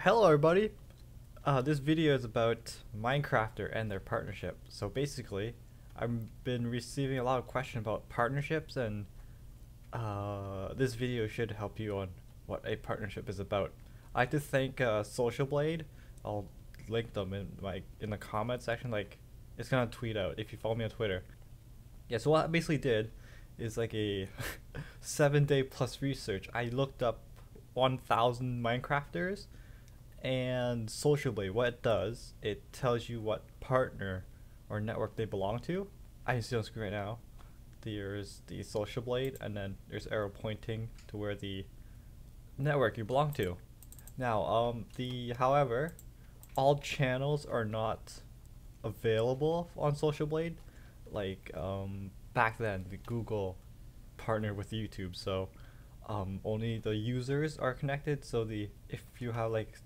Hello everybody! This video is about Minecrafter and their partnership. So basically, I've been receiving a lot of questions about partnerships, and this video should help you on what a partnership is about. I like to thank Social Blade. I'll link them in the comment section. Like, it's gonna tweet out if you follow me on Twitter. Yeah, so what I basically did is like a 7-day plus research. I looked up 1,000 Minecrafters. And Social Blade, what it does, it tells you what partner or network they belong to. I can see on the screen right now, there's the Social Blade, and then there's arrow pointing to where the network you belong to. Now, however, all channels are not available on Social Blade. Like, back then, the Google partnered with YouTube, so only the users are connected. So if you have like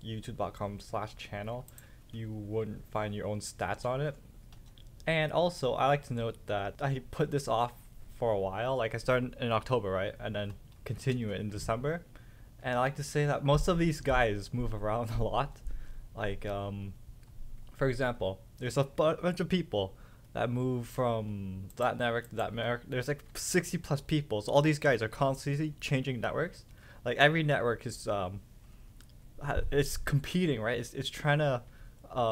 youtube.com/channel, you wouldn't find your own stats on it. And also, I like to note that I put this off for a while. Like, I started in October, right, and then continue it in December. And I like to say that most of these guys move around a lot. Like, for example, there's a bunch of people that move from that network to that network. There's like 60 plus people, so all these guys are constantly changing networks. Like, every network is it's competing, right? It's trying to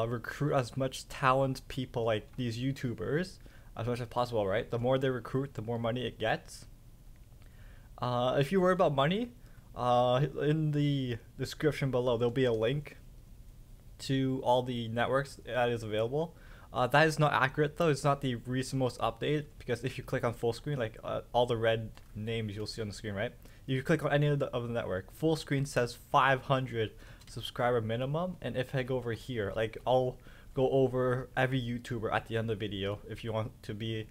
recruit as much talent people like these YouTubers as much as possible, right? The more they recruit, the more money it gets. If you worry about money, in the description below there'll be a link to all the networks that is available. That is not accurate though. It's not the recent most updated, because if you click on full screen, like all the red names you'll see on the screen, right? You click on any of the network, full screen says 500 subscriber minimum, and if I go over here, like, I'll go over every YouTuber at the end of the video if you want to be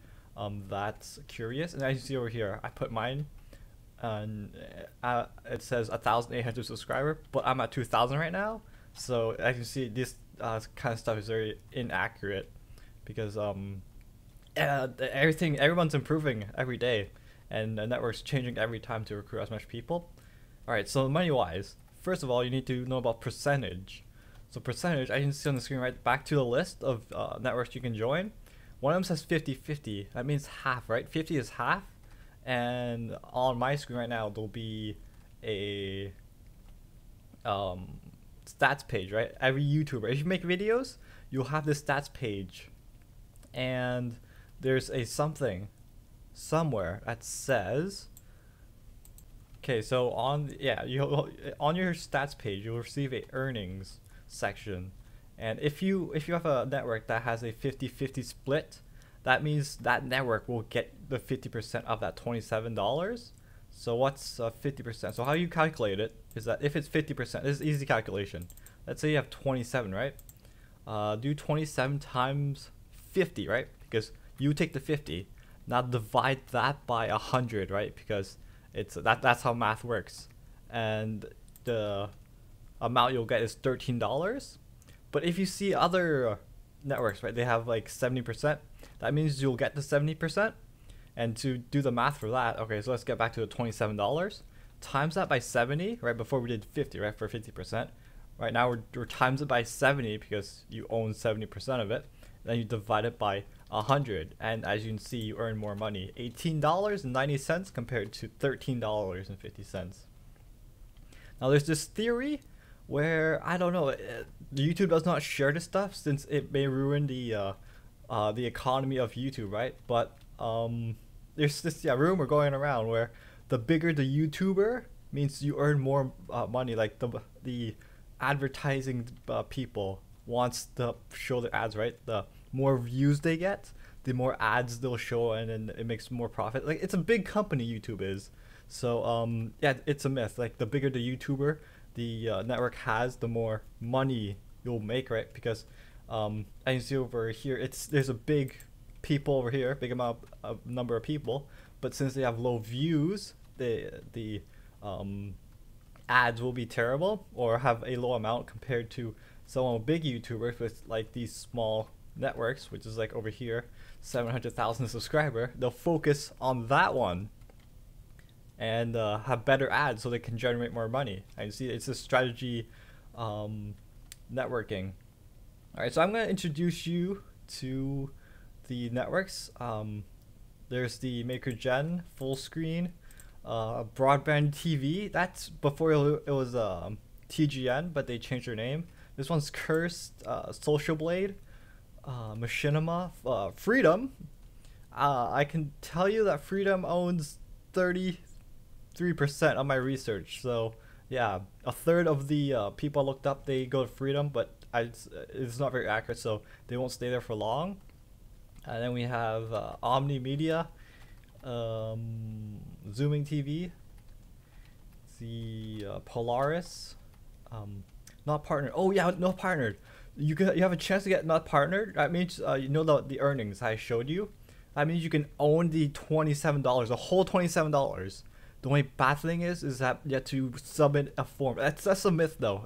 that curious. And as you see over here, I put mine, and it says 1,800 subscriber, but I'm at 2,000 right now. So as you see, this kind of stuff is very inaccurate, because everyone's improving every day, and the network's changing every time to recruit as much people. Alright, so money wise, first of all, you need to know about percentage. So percentage, I can see on the screen, right, back to the list of networks you can join. One of them says 50-50. That means half, right? 50 is half. And on my screen right now, there'll be a stats page, right? Every YouTuber, if you make videos, you'll have this stats page. And there's a something somewhere that says, okay, so on your stats page, you'll receive a earnings section. And if you have a network that has a 50-50 split, that means that network will get the 50% of that $27. So what's 50%? So how you calculate it is that if it's 50%, this is easy calculation. Let's say you have 27, right? Do 27 times 50, right? Because you take the 50. Now divide that by 100, right? Because that's how math works. And the amount you'll get is $13. But if you see other networks, right, they have like 70%. That means you'll get the 70%. And to do the math for that, okay, so let's get back to the $27. Times that by 70, right? Before we did 50, right, for 50%. Right now we're times it by 70 because you own 70% of it. Then you divide it by 100, and as you can see, you earn more money. $18.90 compared to $13.50. Now there's this theory where, I don't know, YouTube does not share this stuff since it may ruin the economy of YouTube, right? But there's this rumor going around where the bigger the YouTuber means you earn more money. Like the advertising people wants to show their ads, right? The more views they get, the more ads they'll show, and then it makes more profit. Like, it's a big company, YouTube is. So yeah, it's a myth. Like, the bigger the YouTuber the network has, the more money you'll make, right? Because as you see over here, there's a big people over here, big amount of number of people, but since they have low views, the ads will be terrible or have a low amount compared to someone with big YouTubers with like these small networks, which is like over here, 700,000 subscriber. They'll focus on that one and have better ads so they can generate more money. And you see, it's a strategy networking. All right, so I'm gonna introduce you to the networks. There's the MakerGen, full screen, broadband TV. That's before it was TGN, but they changed their name. This one's Cursed, Social Blade, Machinima, Freedom. I can tell you that Freedom owns 33% of my research. So yeah, a third of the people I looked up, they go to Freedom, but it's not very accurate, so they won't stay there for long. And then we have Omni Media, Zooming TV, the Polaris, not partnered. Oh yeah, not partnered. You have a chance to get not partnered. That means you know the earnings I showed you. That means you can own the $27, the whole $27. The only bad thing is that you have to submit a form. That's a myth though.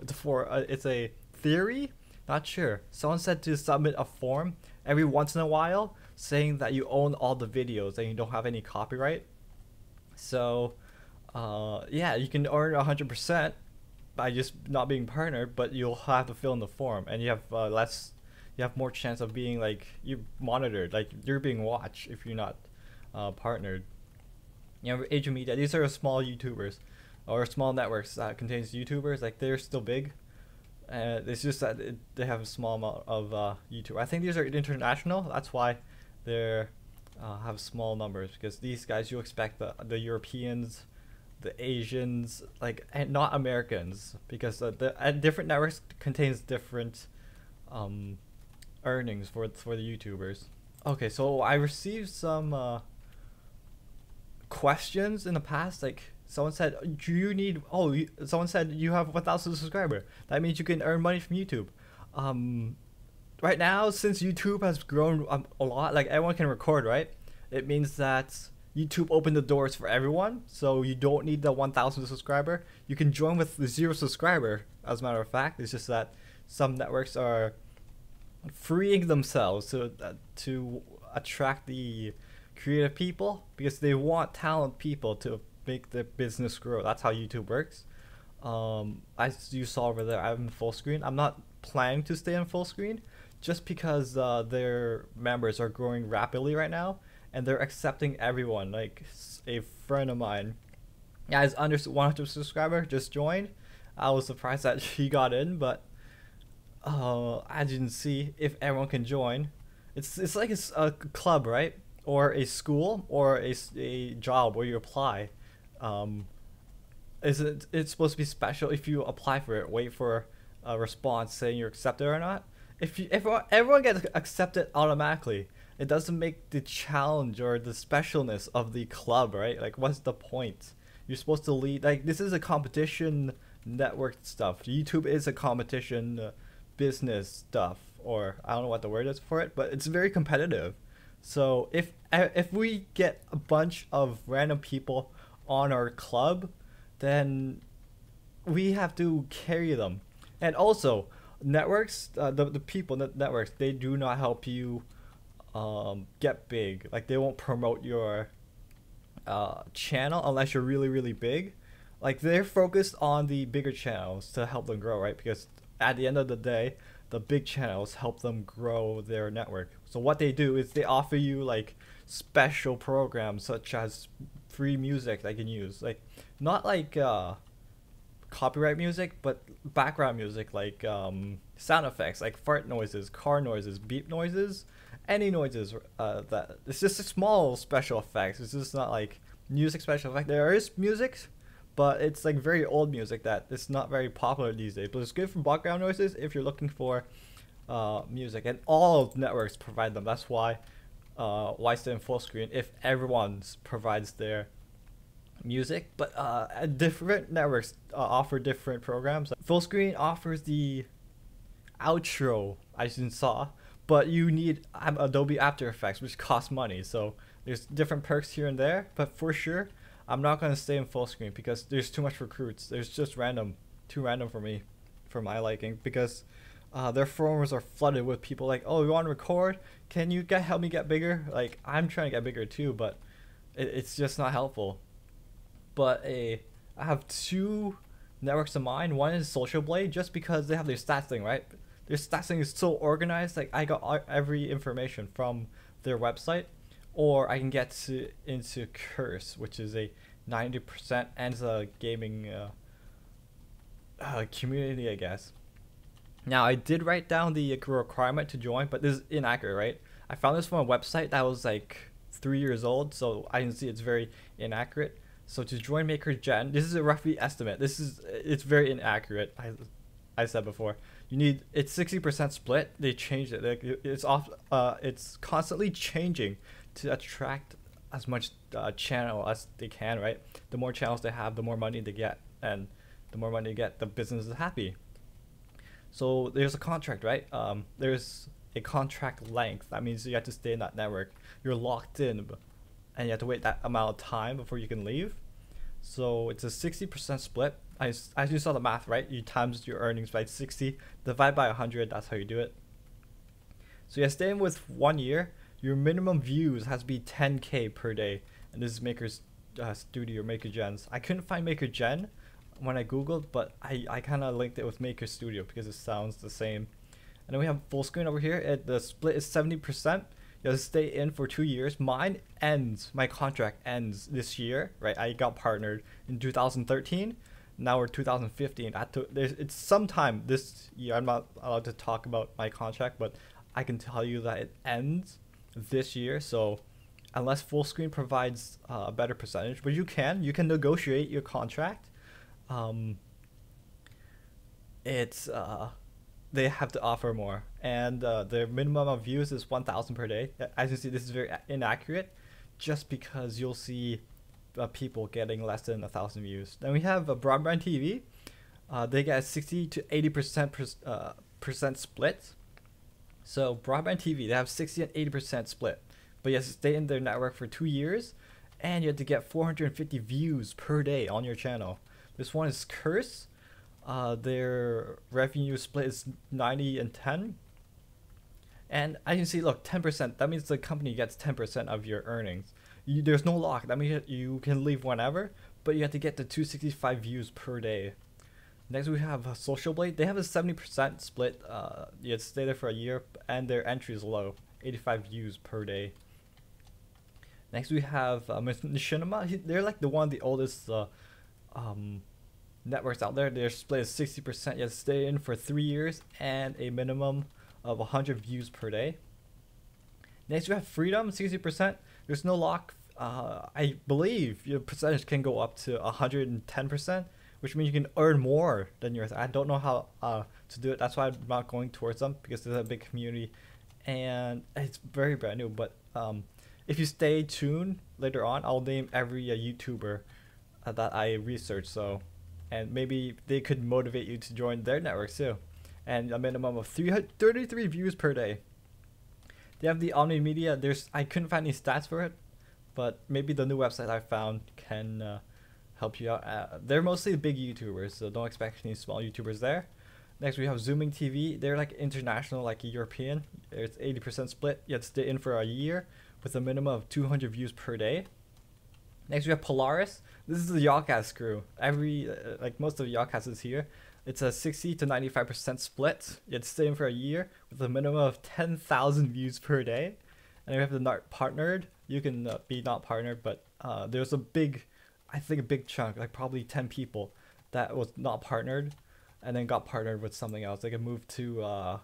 It's a theory. Not sure. Someone said to submit a form every once in a while saying that you own all the videos and you don't have any copyright. So yeah, you can earn 100% by just not being partnered, but you'll have to fill in the form, and you have you have more chance of being like you're monitored, like you're being watched if you're not partnered. You know, Age of Media, these are small YouTubers or small networks that contains YouTubers. Like they're still big. It's just that they have a small amount of YouTube. I think these are international. That's why they're have small numbers, because these guys you expect the Europeans, the Asians, like, and not Americans, because the different networks contains different earnings for the YouTubers. Okay, so I received some questions in the past, like someone said, do you need, someone said you have 1,000 subscribers, that means you can earn money from YouTube. Right now, since YouTube has grown a lot, like everyone can record, right? It means that YouTube opened the doors for everyone, so you don't need the 1,000 subscriber. You can join with the 0 subscriber, as a matter of fact. It's just that some networks are freeing themselves to attract the creative people, because they want talented people to make their business grow. That's how YouTube works. As you saw over there, I'm in full screen. I'm not planning to stay in full screen just because their members are growing rapidly right now, and they're accepting everyone. Like a friend of mine, yeah, is under 100 subscriber, just joined. I was surprised that he got in, but as you can see, if everyone can join, it's like a club, right? Or a school, or a job where you apply. It's supposed to be special if you apply for it. Wait for a response saying you're accepted or not. If everyone gets accepted automatically, it doesn't make the challenge or the specialness of the club, right? Like, what's the point? You're supposed to lead. Like, this is a competition network stuff. YouTube is a competition business stuff, or I don't know what the word is for it, but it's very competitive. So if we get a bunch of random people on our club, then we have to carry them. And also, networks, the people in the networks, they do not help you get big. Like, they won't promote your channel unless you're really, really big. Like, they're focused on the bigger channels to help them grow, right? Because at the end of the day, the big channels help them grow their network. So what they do is they offer you like special programs such as free music they can use, like not like copyright music, but background music, like sound effects, like fart noises, car noises, beep noises, any noises that it's just a small special effects. It's just not like music special effect. There is music, but it's like very old music that is not very popular these days. But it's good for background noises if you're looking for music, and all networks provide them. That's why stay in full screen if everyone provides their music. But different networks offer different programs. Full screen offers the outro, as you saw, but you need Adobe After Effects, which costs money. So there's different perks here and there, but for sure I'm not going to stay in full screen because there's too much recruits. There's just too random for me, for my liking, because their forums are flooded with people like, oh, you want to record? Can you help me get bigger? Like, I'm trying to get bigger too, but it's just not helpful. But I have two networks of mine. One is Social Blade, just because they have their stats thing, right? Their stats thing is so organized. Like I got every information from their website, or I can get into Curse, which is a 90% and it's a gaming community, I guess. Now I did write down the requirement to join, but this is inaccurate, right? I found this from a website that was like 3 years old, so I can see it's very inaccurate. So to join Maker Gen, this is a roughly estimate. It's very inaccurate. I said before, you need it's 60% split. They changed it. Like it's off. It's constantly changing to attract as much channel as they can. Right. The more channels they have, the more money they get, and the more money you get, the business is happy. So there's a contract, right? There's a contract length. That means you have to stay in that network. You're locked in, and you have to wait that amount of time before you can leave. So it's a 60% split. As you saw the math, right? You times your earnings by 60, divide by 100. That's how you do it. So you're staying with 1 year. Your minimum views has to be 10K per day, and this is Maker's Studio, Maker Gen's. I couldn't find Maker Gen when I googled, but I kind of linked it with Maker Studio because it sounds the same. And then we have full screen over here. The split is 70%. You have to stay in for 2 years. Mine ends, my contract ends this year, right? I got partnered in 2013. Now we're 2015. It's sometime this year. I'm not allowed to talk about my contract, but I can tell you that it ends this year. So unless full screen provides a better percentage, but you can negotiate your contract. They have to offer more, and their minimum of views is 1,000 per day. As you see, this is very inaccurate, just because you'll see people getting less than 1,000 views. Then we have broadband TV. They get a 60 to 80% percent split. So broadband TV, they have 60 and 80% split, but you have to stay in their network for 2 years, and you have to get 450 views per day on your channel. This one is Curse. Their revenue split is 90 and 10. And as you can see, look, 10%. That means the company gets 10% of your earnings. There's no lock. That means you can leave whenever, but you have to get the 265 views per day. Next, we have Social Blade. They have a 70% split. You have to stay there for a year, and their entry is low, 85 views per day. Next, we have Machinima. They're like one of the oldest networks out there. Their split is 60%. You have to stay in for 3 years and a minimum of 100 views per day. Next, we have Freedom, 60%. There's no lock. I believe your percentage can go up to 110%, which means you can earn more than yours. I don't know how to do it. That's why I'm not going towards them, because there's a big community and it's very brand new. But if you stay tuned later on, I'll name every YouTuber that I researched. So, and maybe they could motivate you to join their networks too. And a minimum of 333 views per day. They have the Omni Media. I couldn't find any stats for it, but maybe the new website I found can help you out. They're mostly big YouTubers, so don't expect any small YouTubers there. Next, we have Zooming TV. They're like international, like European. It's 80% split. You have to stay in for a year with a minimum of 200 views per day. Next, we have Polaris. This is the Yawcast crew. Like most of Yawcast is here. It's a 60 to 95% split. You have to stay in for a year with a minimum of 10,000 views per day. And then we have the not partnered. You can be not partnered, but there's a big chunk, like probably 10 people that was not partnered and then got partnered with something else. They can move to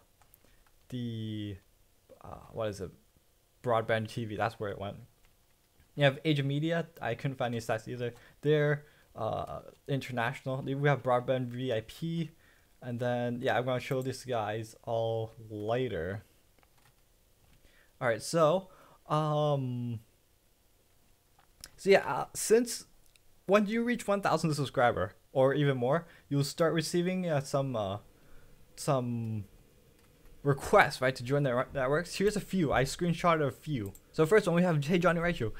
what is it? Broadband TV. That's where it went. You have Age of Media. I couldn't find any stats either. They're international. We have Broadband VIP, and then yeah, I'm gonna show these guys all later. All right, so since when you reach 1,000 subscriber or even more, you'll start receiving some requests, right, to join their networks. Here's a few. I screenshotted a few. So first one, we have Hey Johnny Raichu.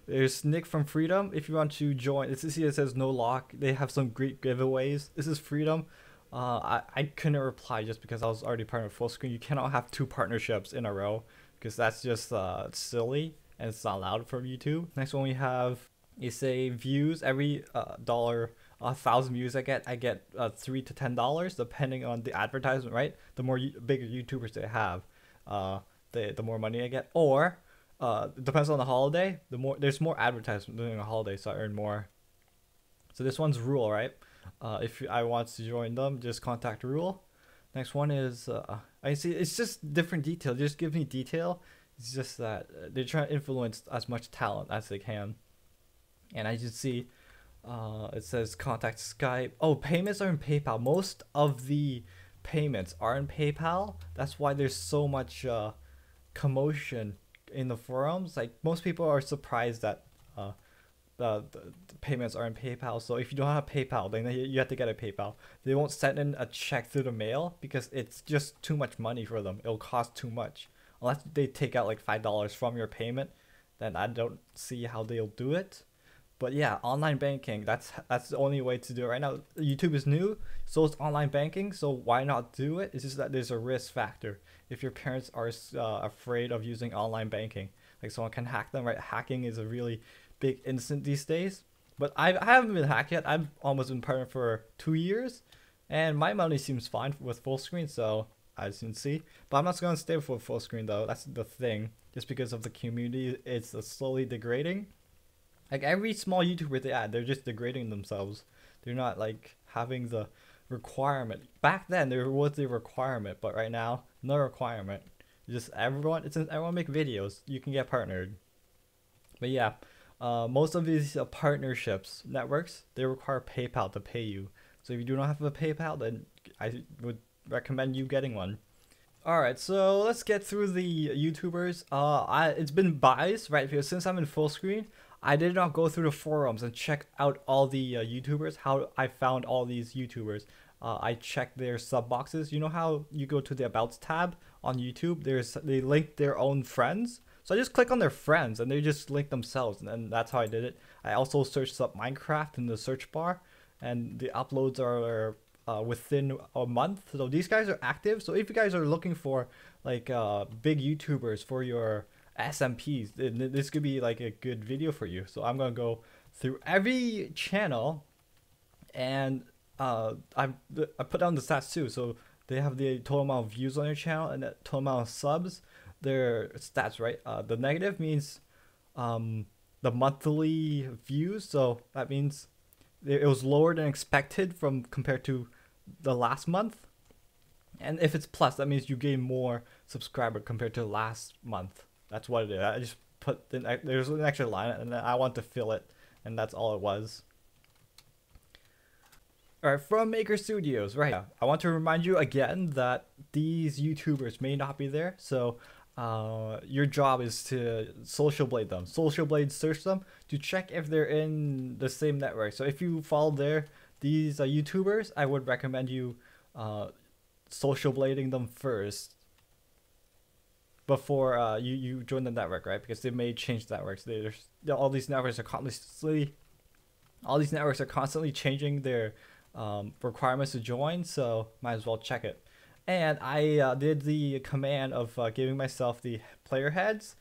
There's Nick from Freedom. If you want to join, it says no lock. They have some great giveaways. This is Freedom. I couldn't reply just because I was already partnered with full screen. You cannot have 2 partnerships in a row because that's just silly and it's not allowed from YouTube. Next one we have is views. Every dollar 1,000 views I get $3 to $10 depending on the advertisement, right? The more bigger YouTubers they have, the more money I get. Or it depends on the holiday. There's more advertisement during a holiday, so I earn more. So this one's Rule, right? If I want to join them, just contact Rule. Next one is I see it's just different detail. Just give me detail. It's just that they're trying to influence as much talent as they can. And I just see it says contact Skype. Oh, payments are in PayPal. Most of the payments are in PayPal. That's why there's so much commotion in the forums. Like most people are surprised that the payments are in PayPal. So if you don't have PayPal, then you have to get a PayPal. They won't send in a check through the mail because it's just too much money for them. It'll cost too much. Unless they take out like $5 from your payment, then I don't see how they'll do it. But yeah, online banking, that's the only way to do it right now. YouTube is new, so it's online banking, so why not do it? It's just that there's a risk factor if your parents are afraid of using online banking. Like someone can hack them, right? Hacking is a really big incident these days. But I haven't been hacked yet. I've almost been partnered for 2 years, and my money seems fine with full screen, so as you can see. But I'm not going to stay with full screen though. That's the thing. Just because of the community, it's slowly degrading. Like every small YouTuber they add, they're just degrading themselves. They're not like having the requirement. Back then there was the requirement, but right now no requirement. Just everyone make videos. You can get partnered. But yeah, most of these partnerships networks, they require PayPal to pay you. So if you do not have a PayPal, then I would recommend you getting one. Alright, so let's get through the YouTubers. It's been biased, right? Because since I'm in full screen, I did not go through the forums and check out all the YouTubers, how I found all these YouTubers. I checked their sub boxes. You know how you go to the About tab on YouTube? They link their own friends. So I just click on their friends and they just link themselves, and that's how I did it. I also searched up Minecraft in the search bar, and the uploads are within a month. So these guys are active. So if you guys are looking for like big YouTubers for your SMPs, this could be like a good video for you. So I'm gonna go through every channel, and I put down the stats too. So they have the total amount of views on their channel and the total amount of subs. Their stats, right? The negative means the monthly views. So that means it was lower than expected from compared to the last month. And if it's plus, that means you gain more subscriber compared to last month. That's what it is. I just put there's an extra line and I want to fill it, and that's all it was. Alright, from Maker Studios, right? I want to remind you again that these YouTubers may not be there, so your job is to social blade them. Social blade search them to check if they're in the same network. So if you follow these YouTubers, I would recommend you social blading them first before you join the network, right? Because they may change networks. All these networks are constantly changing their requirements to join, so might as well check it. And I did the command of giving myself the player heads,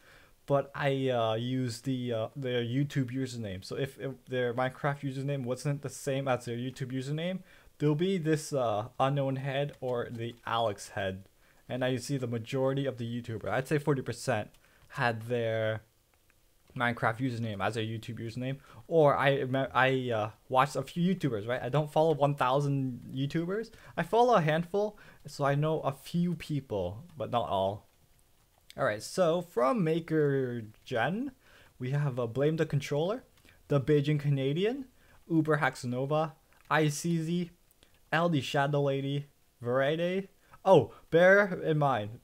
but I used their YouTube username. So if their Minecraft username wasn't the same as their YouTube username, there'll be this unknown head or the Alex head. And now you see the majority of the YouTuber, I'd say 40%, had their Minecraft username as a YouTube username. Or I watched a few YouTubers, right? I don't follow 1,000 YouTubers. I follow a handful, so I know a few people, but not all. Alright, so from Maker Gen, we have Blame the Controller, The Beijing Canadian, Uber Haxanova, ICZ, LD Shadow Lady, Variety. Oh, bear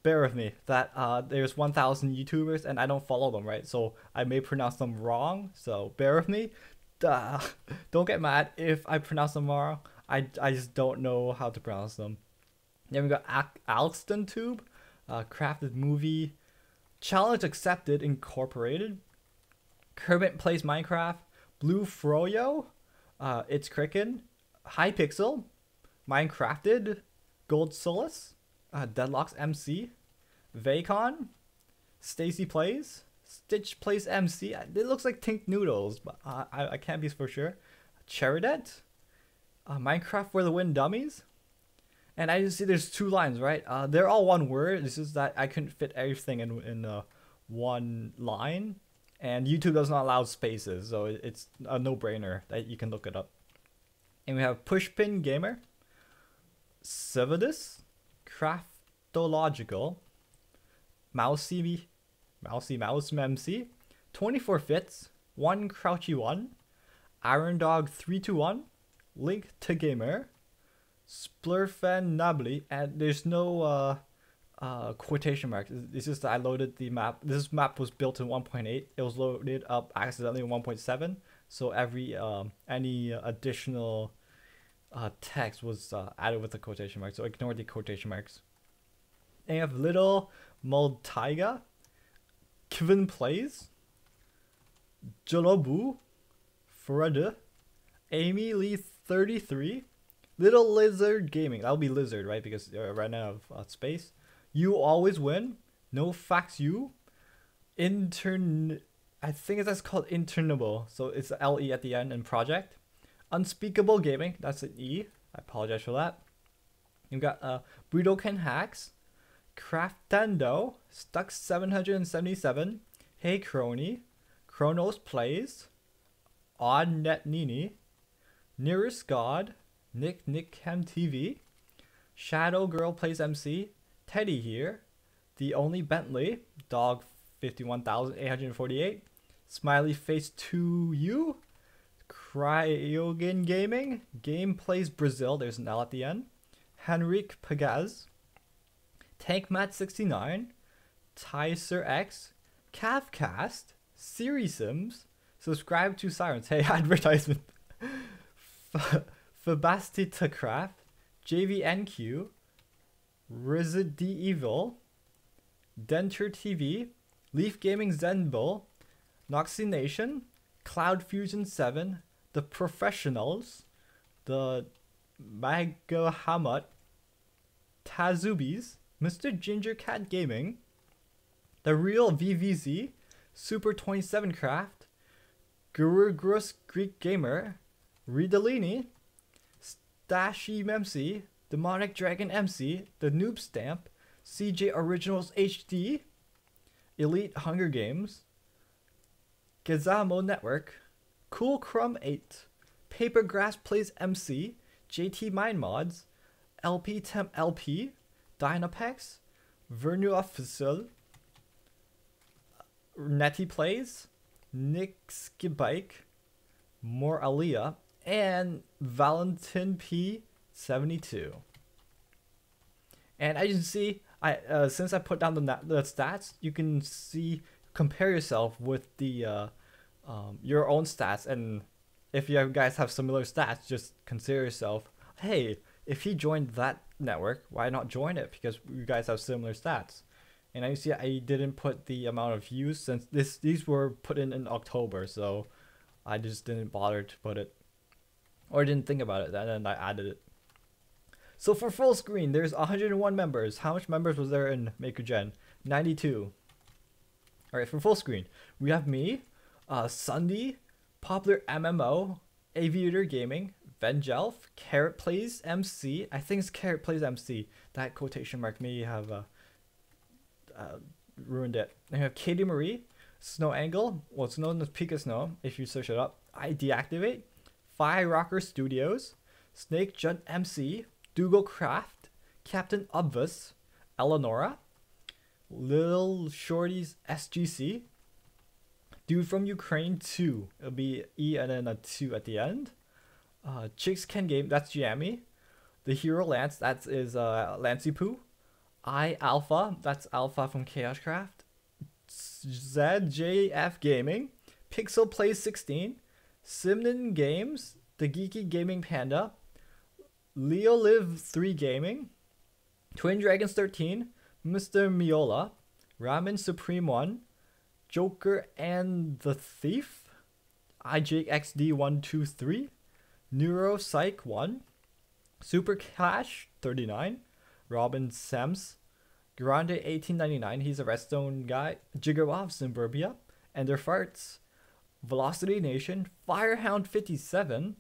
with me that there's 1,000 YouTubers and I don't follow them, right? So I may pronounce them wrong, so bear with me. Don't get mad if I pronounce them wrong. I just don't know how to pronounce them. Then we got Alston Tube, Crafted Movie, Challenge Accepted Incorporated, Kermit Plays Minecraft, Blue Froyo, It's Cricken, Hypixel, Minecrafted, Gold Solace, Deadlocks MC, Vacon, Stacy Plays, Stitch Plays MC. It looks like Tink Noodles, but I can't be for sure. Cheridet, Minecraft for the win dummies. And I just see there's 2 lines, right? They're all one word. It's just that I couldn't fit everything in one line. And YouTube does not allow spaces, so it's a no-brainer that you can look it up. And we have Pushpin Gamer, Cividus, Craftological, Mousy Mouse MC, 24 Fits, One Crouchy One, Iron Dog 321, Link to Gamer, Splurfen Nably, and there's no quotation marks. It's just that I loaded the map. This map was built in 1.8. It was loaded up accidentally in 1.7. So every any additional text was added with the quotation marks. So ignore the quotation marks. And you have Little Multiga, Kevin Plays, Jolobu, Freda, Amy Lee 33, Little Lizard Gaming. That'll be Lizard, right? Because they're running out of space. You Always Win, No Facts You, I think that's called Internable, so it's a LE at the end, and Project. Unspeakable Gaming, that's an E, I apologize for that. You've got Budokan Hacks, Craftendo, Stuck 777, Hey Crony, Chronos Plays, Odd Net Nini, Nearest God, Nick Cam TV, Shadow Girl Plays MC, Teddy here, The Only Bentley, Dog 51,848, Smiley Face 2U, Cryogen Gaming, Game Plays Brazil, there's an L at the end, Henrique Pagaz, TankMat69, Tyser X, Cavcast, Siri Sims, Subscribe to Sirens, hey, advertisement, Fabastitacraft, JVNQ, Resident Evil, Denture TV, Leaf Gaming Zenbull, Noxy Nation, Cloud Fusion 7, The Professionals, the Magahamut, Tazubis, Mr. Ginger Cat Gaming, The Real VVZ, Super 27 Craft, Gururgrus Greek Gamer, Ridalini, Stashim MC, Demonic Dragon MC, The Noob Stamp, CJ Originals HD, Elite Hunger Games, Gazamo Network, Cool Crumb 8, Papergrass Plays MC, JT Mind Mods, LP Temp LP, Dynapex, Vernu Official, Netty Plays, Nick Skibike, More Aliyah, and Valentin P72. And as you can see, since I put down the stats, you can compare yourself with the your own stats, and if you guys have similar stats, just consider yourself, hey, if he joined that network, why not join it? Because you guys have similar stats. And you see, I didn't put the amount of views since these were put in October, so I just didn't bother to put it, or didn't think about it, and then I added it. So for full screen, there's 101 members. How much members was there in MakerGen? 92. Alright, for full screen, we have me, Sunday, Popular MMO, Aviator Gaming, Vengelf, Carrot Plays MC. I think it's Carrot Plays MC. That quotation mark may have ruined it. Then we have Katie Marie, Snow Angle, well, it's known as Pika Snow if you search it up. I Deactivate, Fire Rocker Studios, Snake Junt MC, Dougal Craft, Captain Obvious, Eleonora, Lil Shorty's SGC, Dude from Ukraine 2, it'll be E and then a 2 at the end. Chicks Can Game, that's Jammy. The Hero Lance, that is Lancey Poo. I Alpha, that's Alpha from Chaoscraft. ZJF Gaming, Pixel Plays 16, Simnon Games, The Geeky Gaming Panda, Leo Live 3 Gaming, Twin Dragons 13, Mr. Miola, Ramen Supreme 1, Joker and the Thief, IJXD123, Neuropsych 1, Super Cash 39, Robin Sams, Grande 1899, he's a Redstone guy, Jiggerwoff Suburbia, Ender Farts, Velocity Nation, Firehound 57,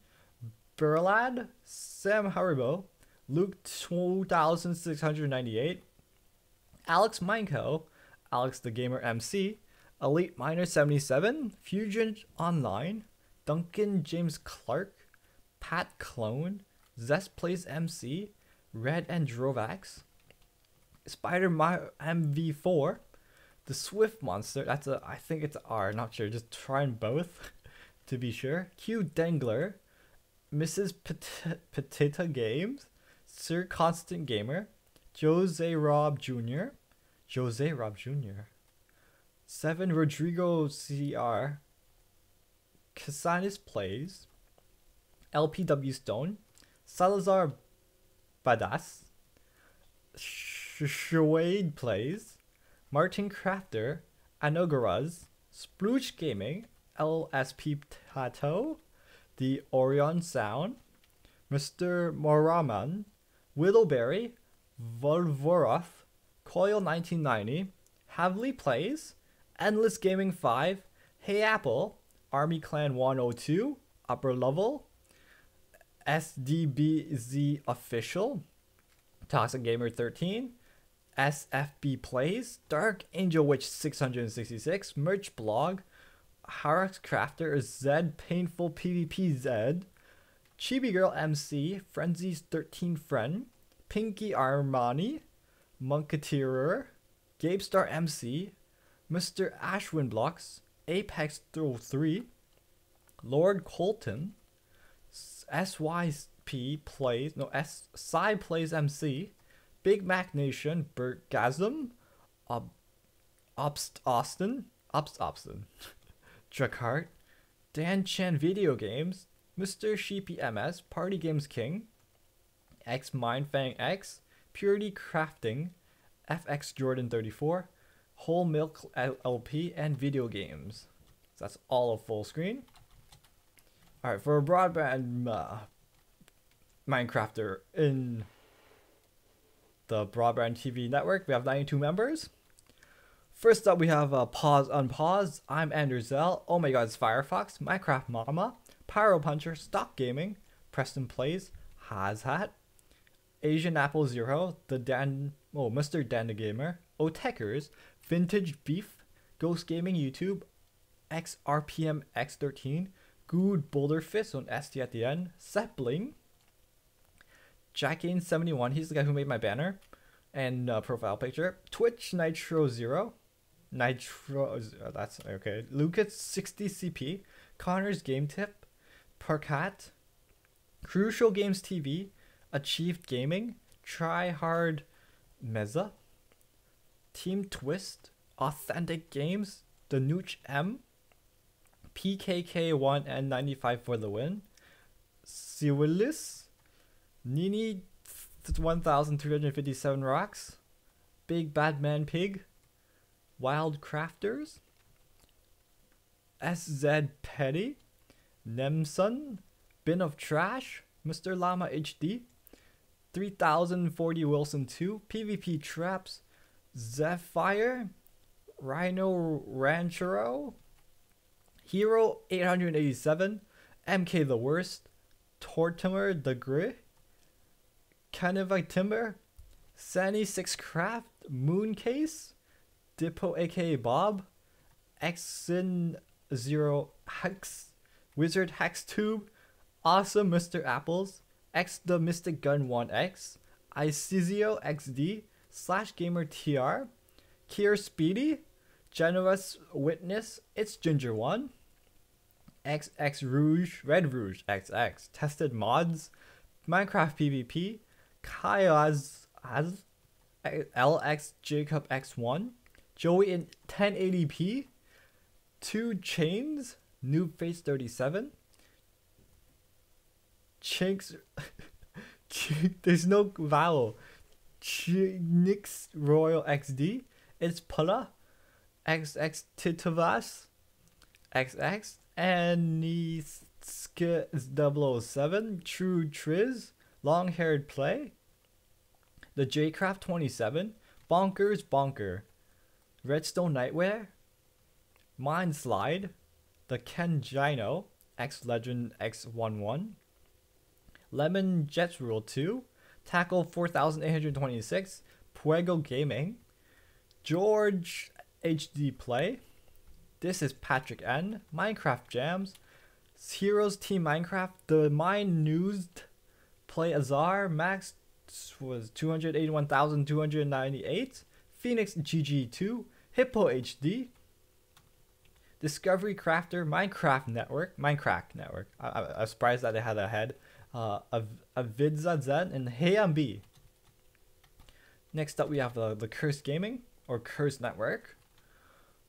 Berlad, Sam Haribo, Luke 2698, Alex Mineko, Alex the Gamer MC, Elite Miner 77, Fusion Online, Duncan James Clark, Pat Clone, Zest Plays MC, Red and Drovax, Spider MV4, the Swift Monster, that's a, I think it's R, not sure, just trying both to be sure. Q Dengler, Mrs. Petita Games, Sir Constant Gamer, Jose Rob Jr., 7 Rodrigo CR, Casanis Plays, LPW Stone, Salazar Badass, Shwade Plays, Martin Crafter, Anogaraz, Splooch Gaming, LSP Tato, The Orion Sound, Mr. Moraman, Whittleberry, Volvoroth, Coil 1990, Havley Plays, Endless Gaming 5, Hey Apple, Army Clan 102, Upper Level, SDBZ Official, Toxic Gamer 13, SFB Plays, Dark Angel Witch 666, Merch Blog, Harax Crafter, Zed Painful PvP Zed, Chibi Girl MC, Frenzy's 13 Friend, Pinky Armani, Monketeerer, Gabe Star MC, Mr. Ashwin Blocks, Apex 03, Lord Colton, SYP Plays, no, Psy Plays MC, Big Mac Nation, Bergasm, Obst Austin, Drakart, Dan Chan Video Games, Mr. Sheepy MS, Party Games King, X Mindfang X, Purity Crafting, FX Jordan 34, Whole Milk LP, and Video Games. So that's all of full screen. Alright, for a broadband Minecrafter in the Broadband TV network, we have 92 members. First up, we have Pause Unpause, I'm Anderzel, Oh My God, it's Firefox, Minecraft Mama, Pyro Puncher, Stock Gaming, Preston Plays, Hazhat, Asian Apple Zero, Mr. Dan the Gamer, Otekers, Vintage Beef, Ghost Gaming YouTube, XRPM X13, Good Boulder Fist on ST at the end, Sepling, Jackane71, he's the guy who made my banner and profile picture, Twitch Nitro Zero, that's okay, Lucas 60CP, Connor's Game Tip, Parkat, Crucial Games TV, Achieved Gaming, Try Hard Meza, Team Twist, Authentic Games, The Nooch M, PKK1 and 95 for the win, Siwilis, Nini 1357 rocks, Big Bad Man Pig, Wild Crafters, SZ Petty, Nemson, Bin of Trash, Mr. Llama HD, 3040 Wilson 2, PvP Traps, Zephyr, Rhino Ranchero, Hero 887, MK the Worst, Tortimer the Gray, Caneva Timber, Sunny 6 Craft, Mooncase, Dippo aka Bob, Xin 0 Hex, Wizard Hex Tube, Awesome Mr. Apples, X the Mystic Gun 1X, Icizio XD, Slash Gamer TR, Kier Speedy, Generous Witness, It's Ginger 1, XX Rouge, Red Rouge XX, Tested Mods, Minecraft PvP, Kaiaz LX Jacob X1, Joey in 1080p, 2 Chains, Noob Face 37, Chinks, there's no vowel, Nix Royal XD, It's Pula, XX Titavas, XX, and Niska 007, True Triz, Long Haired Play, The Jcraft 27, Bonkers Bonker, Redstone Nightwear, Mind Slide, The Ken Gino, X Legend X11, Lemon Jets Rule 2, Tackle 4826, Puego Gaming, George HD Play, This is Patrick N, Minecraft Jams, Heroes Team Minecraft, The Mine News Play Azar, Max was 281,298, Phoenix GG2, Hippo HD, Discovery Crafter, Minecraft Network. I'm surprised that they had a head. Avidza Z and Heyambi. Next up, we have the Curse Gaming or Curse Network.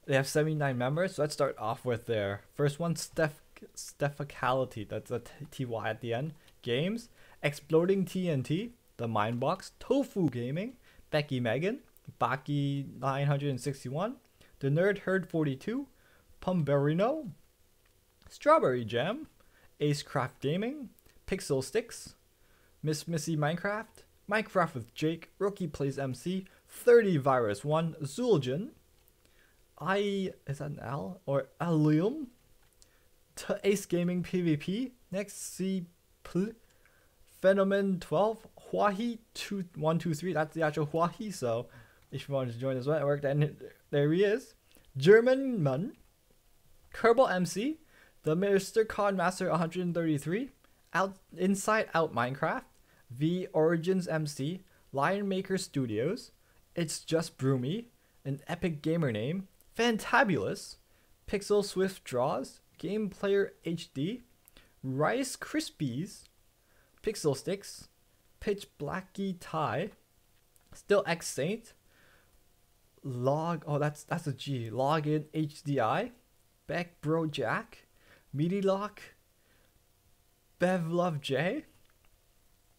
They have 79 members. So let's start off with their first one, Stephicality. That's a TY at the end. Games, Exploding TNT, The Mindbox, Tofu Gaming, Becky Megan, Baki 961, The Nerd Herd 42, Pumberino, Strawberry Jam, Acecraft Gaming, Pixel Sticks, Miss Missy Minecraft, Minecraft with Jake, Rookie Plays MC, 30 Virus 1, Zuljan, is that an L? Or Alium, Ace Gaming PvP, Next C Phenomen 12, Huahi 2123, that's the actual Huahi, so if you wanted to join this network, then there he is. German Mun, Kerbal MC, the Mr. Codmaster 133, Inside Out Minecraft, V Origins MC, Lion Maker Studios, It's Just Broomy, an epic gamer name, Fantabulous, Pixel Swift Draws, Game Player HD, Rice Krispies, Pixel Sticks, Pitch Blacky Tie, Still X Saint, that's a G, Login HDI, Beck Bro Jack, Meaty Lock, Bev Love J,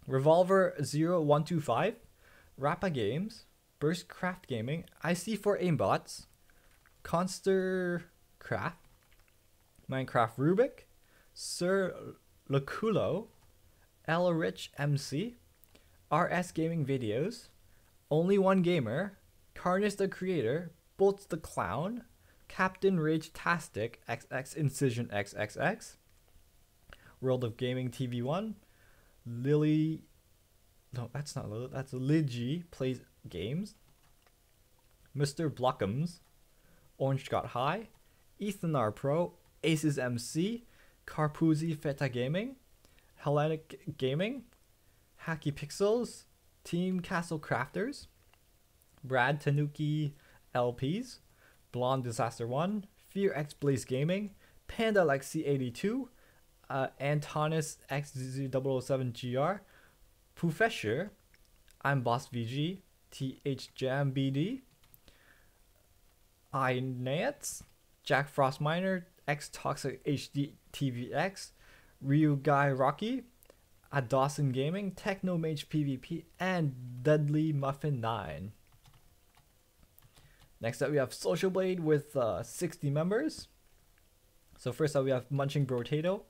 Revolver 0125, Rappa Games, Burst Craft Gaming, IC4 Aimbots, Conster Craft, Minecraft Rubik, Sir Laculo, L Rich MC, RS Gaming Videos, Only One Gamer, Carnage the Creator, Bolts the Clown, Captain Rage Tastic, XX Incision XXX, World of Gaming TV1, Lily, no, that's not Lily, that's Ligi Plays Games, Mr. Blockums, Orange Got High, Ethan R Pro, Aces MC, Carpuzzi Feta Gaming, Hellenic Gaming, Hacky Pixels, Team Castle Crafters, Brad Tanuki LPs, Blonde Disaster 1, Fear X Blaze Gaming, Panda Lexi 82, Antonis X007GR, Poofesher, I'm Boss VG, TH Jam BD, iNats, Jack Frost Miner, X Toxic HD TVX, Ryu Guy Rocky, Dawson Gaming, Techno Mage PvP, and Deadly Muffin 9. Next up, we have Social Blade with 60 members. So first up, we have Munching Brotato,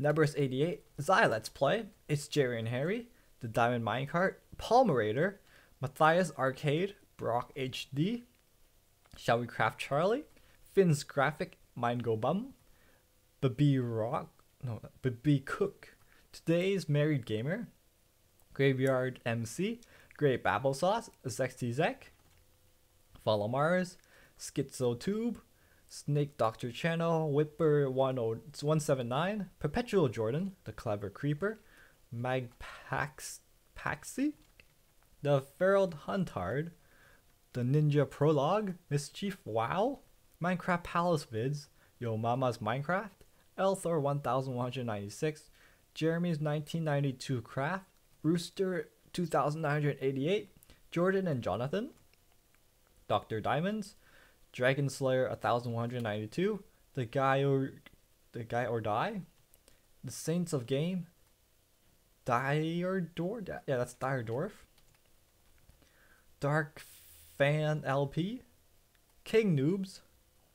Nebris 88, Zai Let's Play, It's Jerry and Harry, The Diamond Minecart, Palmerator, Matthias Arcade, Brock HD, Shall We Craft Charlie, Finn's Graphic, Mind Go Bum, Baby Cook, Today's Married Gamer, Graveyard MC, Great Applesauce, ZexTZek, Follow Mars, SchizoTube, Snake Doctor Channel, Whipper 179, Perpetual Jordan, The Clever Creeper, Magpaxi, The Feral Huntard, The Ninja Prologue, Mischief Wow, Minecraft Palace Vids, Yo Mama's Minecraft, Elthor 1196, Jeremy's 1992 Craft, Rooster 2988, Jordan and Jonathan, Dr. Diamonds, Dragon Slayer 1192, The Guy or Die, The Saints of Game, that's Dire Dwarf, Dark Fan LP, King Noobs,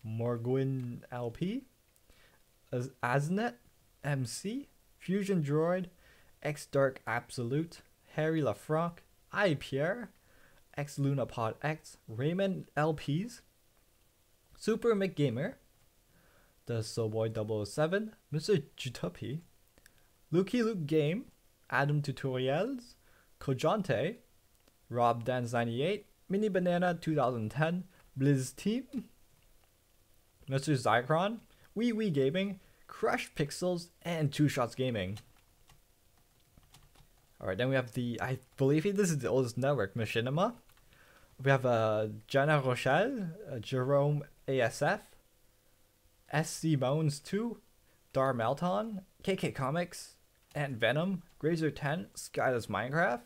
Morgwin LP, Aznet MC, Fusion Droid, X Dark Absolute, Harry LaFranc, I Pierre, X Lunapod X, Raymond LPs, Super McGamer, The Soulboy 007, Mr. Jutupi, Lukey Luke Game, Adam Tutorials, Kojante, Rob Dance 98, Mini Banana 2010, Blizz Team, Mr. Zycron, Wee Wee Gaming, Crush Pixels, and Two Shots Gaming. Alright, then we have I believe this is the oldest network, Machinima. We have Jenna Rochelle, Jerome ASF, SC Bones 2, Dar Melton, KK Comics, and Venom, Grazer 10, Skyless Minecraft,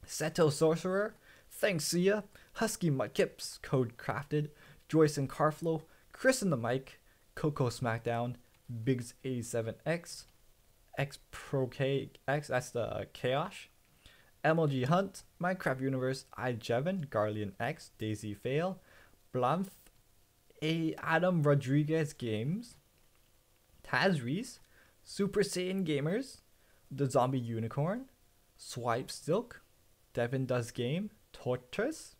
Seto Sorcerer, Thanks Sia, Husky Mudkips, Code Crafted, Joyce and Carflow, Chris in the Mic, Coco Smackdown, Biggs 87X, X Pro KX, that's the Chaos, MLG Hunt, Minecraft Universe, iJevin, Garlean X, Daisy Fail, Blanth, Adam Rodriguez Games, Taz Reese, Super Saiyan Gamers, The Zombie Unicorn, Swipe Silk, Devin Does Game, Tortoise,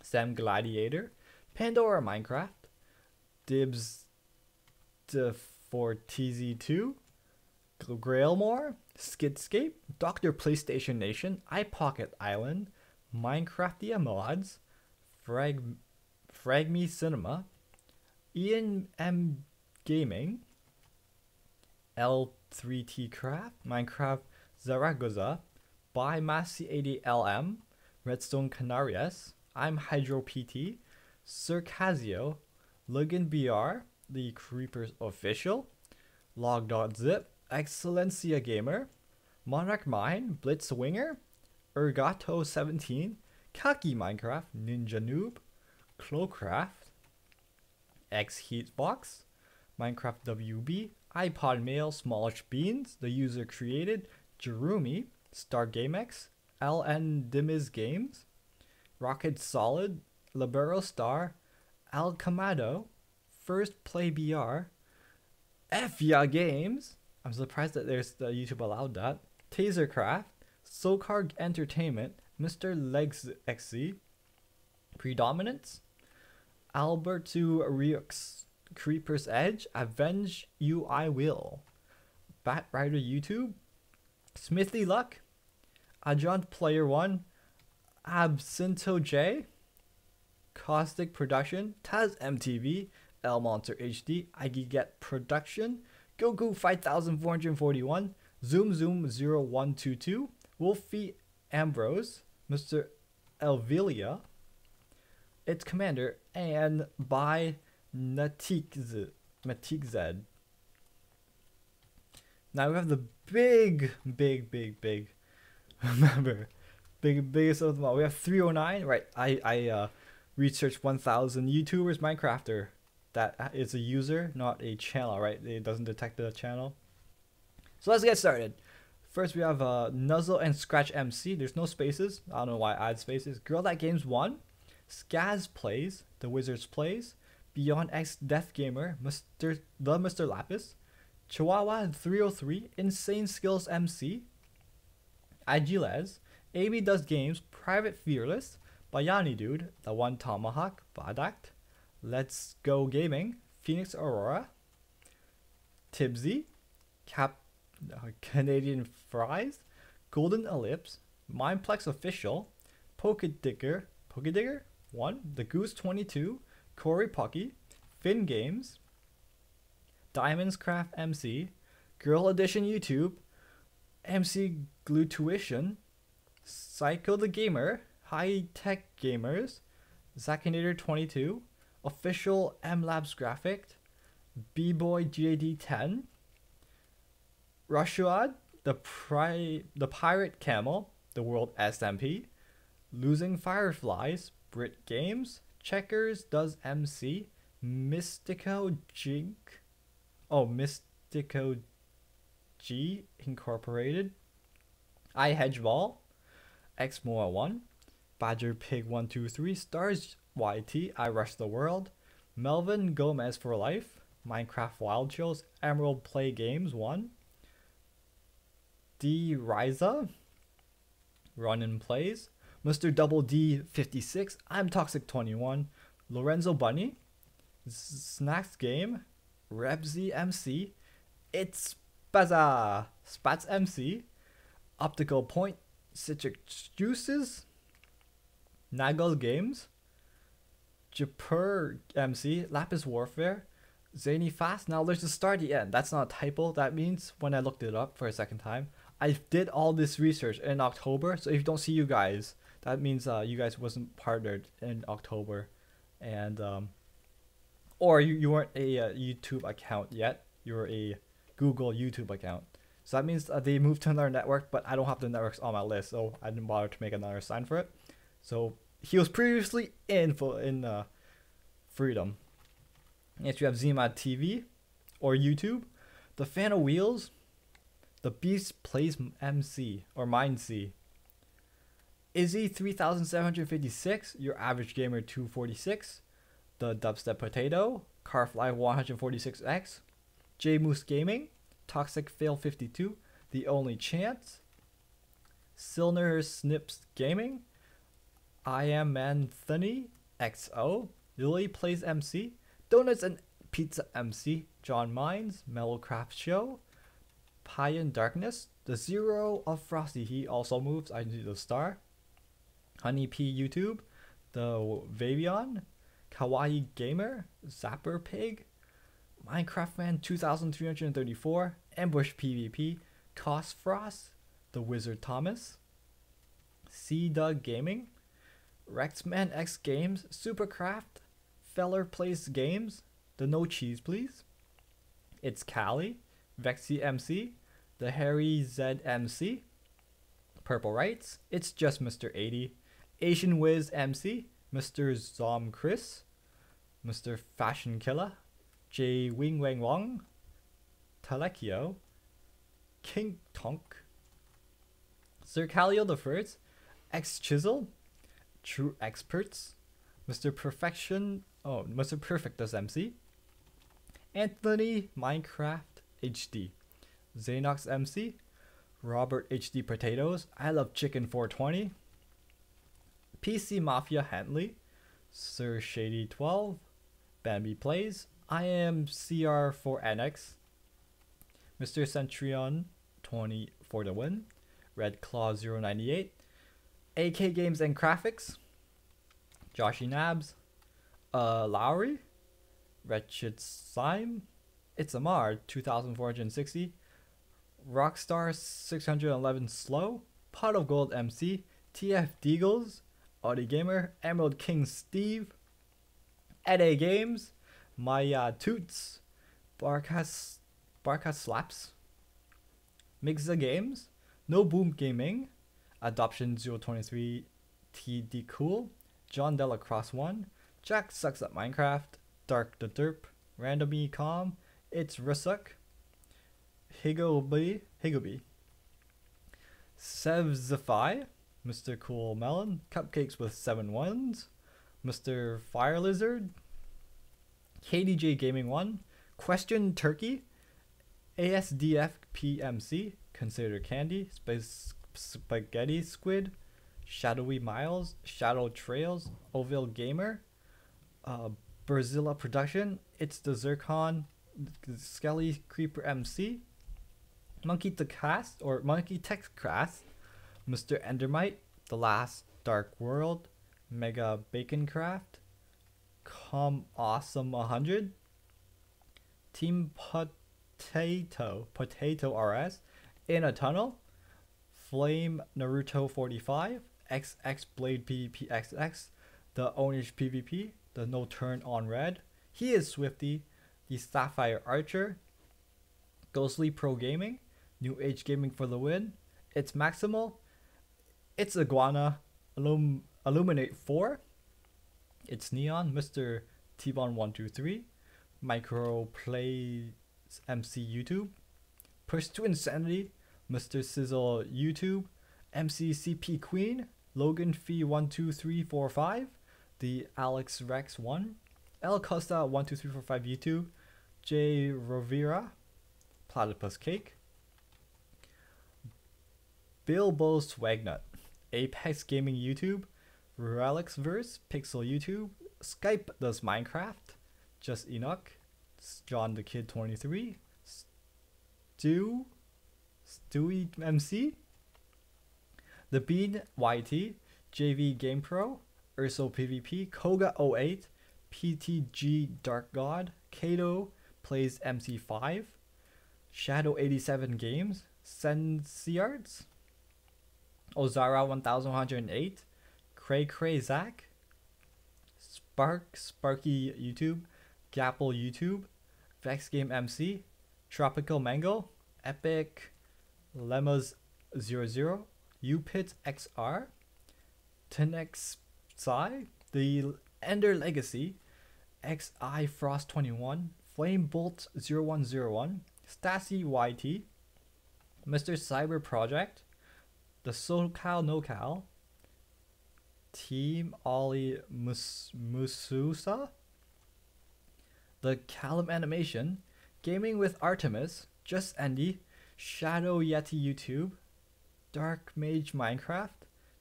Sam Gladiator, Pandora Minecraft, Dibs for TZ2, Grailmore, Skidscape, Dr. PlayStation Nation, iPocket Island, Minecraftia Mods, Fragme Cinema, Ian M Gaming, L3T Craft, Minecraft Zaragoza, by Massey80LM, Redstone Canarias, I'm Hydro PT, Circasio, Logan BR, The Creepers Official, Log.zip, Excellencia Gamer, Monarch Mine, Blitzwinger, Ergato17, Kaki Minecraft, Ninja Noob, Clocraft, X Heatbox, Minecraft WB, iPod Mail, Smallish Beans, The User Created, Jerumi, Star GameX, LN Dimiz Games, Rocket Solid, Libero Star, Al Camado, First Play BR, Fya Games, I'm surprised that there's the YouTube allowed that, Tasercraft, Socar Entertainment, Mr. Legs XC, Predominance, Alberto Riux, Creeper's Edge, Avenge You I Will, Bat Rider YouTube, Smithy Luck, Ajant Player 1, Absinto J, Caustic Production, Taz MTV, L Monster HD, Get Production, Goku 5441, Zoom 0122, Wolfie Ambrose, Mr. Elvilia, its Commander, and by Matikzed. Now we have the big remember, biggest of them all. We have 309, right? I researched 1000 YouTubers Minecrafter. That is a user, not a channel, right? It doesn't detect the channel. So let's get started. First we have Nuzzle and Scratch MC. There's no spaces. I don't know why I add spaces. Girl That Games 1, Skaz Plays, The Wizards Plays, Beyond X Death Gamer, Mr. Lapis, Chihuahua 303, Insane Skills MC, IGLez, AB Does Games, Private Fearless, Bayani Dude, The One Tomahawk, Badact, Let's Go Gaming, Phoenix Aurora, Tibsy, Canadian Fries, Golden Ellipse, Mindplex Official, Pokedigger 1, The Goose 22, Corey Pucky, Finn Games, Diamonds Craft MC, Girl Edition YouTube, MC Glue Tuition, Psycho the Gamer, High Tech Gamers, Zakinator 22, Official M Labs Graphic, B-Boy GAD 10, Rushuad, the Pirate Camel, The World SMP, Losing Fireflies, Brit Games, Checkers Does MC, Mystico G Incorporated, I Hedgeball, Xmoa 1, Badger Pig 123, Stars YT, I Rush the World, Melvin Gomez for Life, Minecraft Wild Chills, Emerald Play Games 1, D Riza, Run and Plays, Mr. Double D 56, I'm Toxic 21, Lorenzo Bunny, Snacks Game, Rebsy MC, It's Spats MC, Optical Point, Citric Juices, Nagel Games, Japur MC, Lapis Warfare, Zany Fast. Now there's a star at the end. That's not a typo. That means when I looked it up for a second time, I did all this research in October. So if you don't see you guys, that means you guys wasn't partnered in October, and or you weren't a YouTube account yet. You were a Google YouTube account. So that means they moved to another network, but I don't have the networks on my list, so I didn't bother to make another sign for it. So he was previously in Freedom. Next you have Zmad TV or YouTube, The Fan of Wheels, The Beast Plays MC or Mind C, Izzy 3756, Your Average Gamer 246, The Dubstep Potato, Carfly 146X, J Moose Gaming, Toxic Fail 52, The Only Chance, Silner Snips Gaming, I Am Anthony XO, Lily Plays MC, Donuts and Pizza MC, John Mines, Mellowcraft Show, Pie in Darkness, The Zero of Frosty, he also moves, I need the star, Honey P YouTube, The Vavion, Kawaii Gamer, Zapper Pig, Minecraft Man 2334, Ambush PvP, Cost Frost, The Wizard Thomas, C Doug Gaming, Rexman X Games, Supercraft, Feller Plays Games, The No Cheese Please, It's Callie, Vexy MC, The Harry Z MC, Purple Rights, It's Just Mr. 80, Asian Wiz MC, Mr. Zom Chris, Mr. Fashion Killer, J Wing Wang Wong, Talekio, King Tonk, Sir Calio the First, X Chisel, True Experts, Mr. Perfect does MC, Anthony Minecraft HD, Xanox MC, Robert HD Potatoes, I Love Chicken 420, PC Mafia Hentley, Sir Shady 12, Bambi Plays, I Am CR4NX, Mr. Centurion 20 for the win, Red Claw 098, AK Games and Graphics, Joshy Nabs, Lowry, Wretched Slime, It's Amar 2460, Rockstar 611 Slow, Pot of Gold MC, TF Deagles, Audi Gamer, Emerald King Steve, Ed Games, Maya Toots, Barkas Slaps, Mixa Games, No Boom Gaming, Adoption 023 TD Cool, John Delacrosse 1, Jack Sucks at Minecraft, Dark the Derp, Randomy Calm, It's Rusuk, Higoby, Sevzify, Mr. Cool Melon, Cupcakes with 7 ones, Mr. Fire Lizard, KDJ Gaming 1, Question Turkey, ASDF PMC, Consider Candy, Spaghetti Squid, Shadowy Miles, Shadow Trails, Oville Gamer, Berzilla Production, It's the Zircon, Skelly Creeper MC, Monkey Text Cast, Mr. Endermite, The Last Dark World, Mega Bacon Craft, Awesome 100, Team Potato RS, In a Tunnel, Flame Naruto 45, XX Blade PvP XX, The Onish PvP, The No Turn on Red, He is Swifty, The Sapphire Archer, Ghostly Pro Gaming, New Age Gaming for the win, It's Maximal, It's Iguana, Illuminate 4, It's Neon, Mr. T-Bon123, Micro Plays MC YouTube, Push to Insanity, Mr. Sizzle YouTube, MCCP Queen, Logan Fee 12345, The Alex Rex 1, El Costa 12345 YouTube, J Rovira, Platypus Cake, Bilbo Swagnut, Apex Gaming YouTube, Relixverse, Pixel YouTube, Skype Does Minecraft, Just Enoch, John the Kid 23, Stewie MC, The Bean YT, JV Game Pro, Urso PvP, Koga08, PTG Dark God, Kato plays MC5, Shadow 87 Games, Sensiarts, Ozara 1108, Cray Cray Zach, Sparky YouTube, Gapple YouTube, Vex Game MC, Tropical Mango, Epic Lemmas 00, Upit XR, Tenex Psy, The Ender Legacy, XI Frost 21, Flame Bolt 0101, Stassi YT, Mr. Cyber Project, The SoCal NoCal, Team Ollie Mususa, The Callum Animation, Gaming with Artemis, Just Andy, Shadow Yeti YouTube, Dark Mage Minecraft,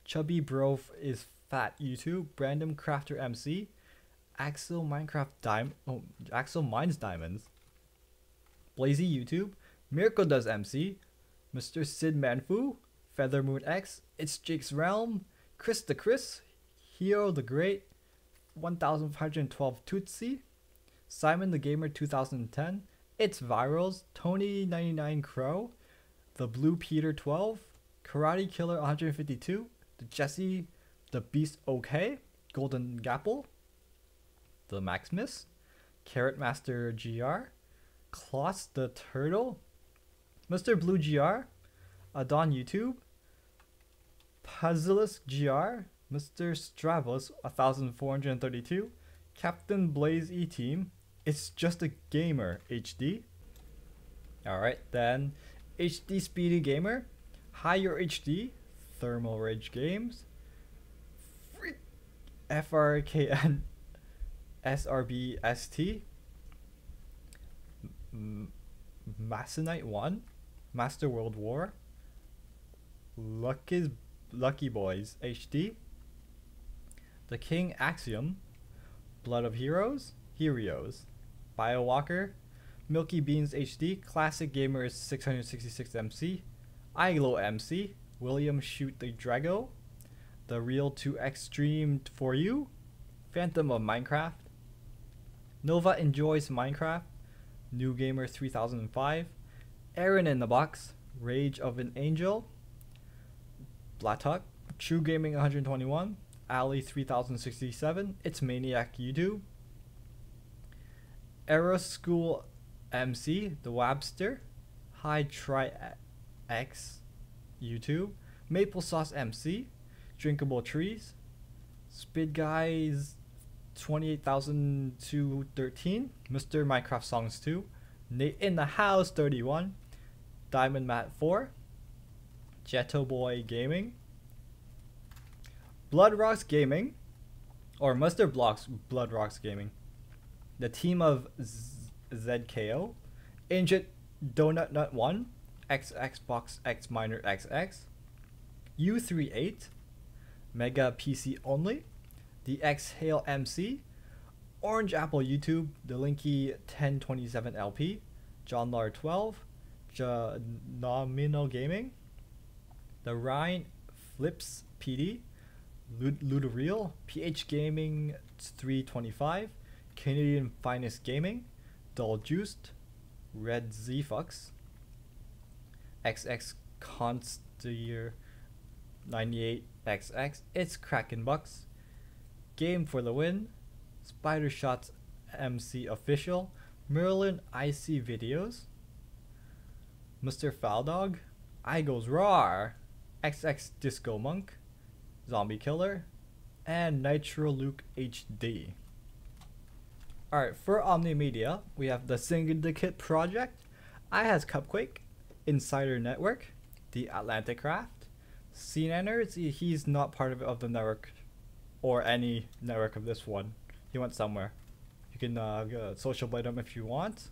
Chubby Bro is Fat YouTube, Brandon Crafter MC, Axel Axel Mines Diamonds, Blazy YouTube, Miracle Does MC, Mr. Sid Manfu, Feather Moon X, It's Jake's Realm, Chris the Chris, Hero the Great, 1512 Tootsie, Simon the Gamer 2010, It's Virals, Tony 99 Crow, The Blue Peter 12, Karate Killer 152, The Jesse the Beast OK, Golden Gapple, The Maximus, Carrot Master GR, Kloss the Turtle, Mr. Blue GR, Adon YouTube, Puzzlus GR, Mr. Stravos 1432, Captain Blaze E Team, It's Just a Gamer HD. Alright, then HD Speedy Gamer, Higher HD, Thermal Rage Games, FRKN SRBST, Masonite 1, Master World War, Lucky Boys HD, The King Axiom, Blood of Heroes, Biowalker, Milky Beans HD, Classic Gamers 666 MC, iGlow MC, William Shoot the Drago, The Real 2X Streamed For You, Phantom of Minecraft, Nova Enjoys Minecraft, New Gamer 3005, Aaron in the Box, Rage of an Angel, Blatuck, True Gaming 121, Ali 3067, It's Maniac YouTube, Era School MC, The Wabster, High Try X YouTube, Maple Sauce MC, Drinkable Trees, Spid Guys 28,213, Mr. Minecraft Songs 2, Nate in the House 31, Diamond Matt 4, Jetto Boy Gaming, Blood Rocks Gaming, or Mr. Blood Rocks Gaming, The Team of ZKO, Injit Donut Nut 1, Xbox X Minor XX, U38, Mega PC Only, The Exhale MC, Orange Apple YouTube, The Linky 1027 LP, John Lar 12, Nominal Gaming, The Rhine Flips PD, Ludoreal, PH Gaming 325, Canadian Finest Gaming, Dull Juiced, Red Zfucks, XX Constier 98XX, It's Kraken Bucks, Game for the Win, Spider Shots MC Official, Merlin IC Videos, Mr. Faldog, I Goes Rawr, XX Disco Monk, Zombie Killer, and Nitro Luke HD. Alright, for Omni Media, we have the Syndicate Project, I Has Cupquake, Insider Network, The Atlantic Craft, CNNers, he's not part of the network or any network of this one. He went somewhere. You can social blade him if you want.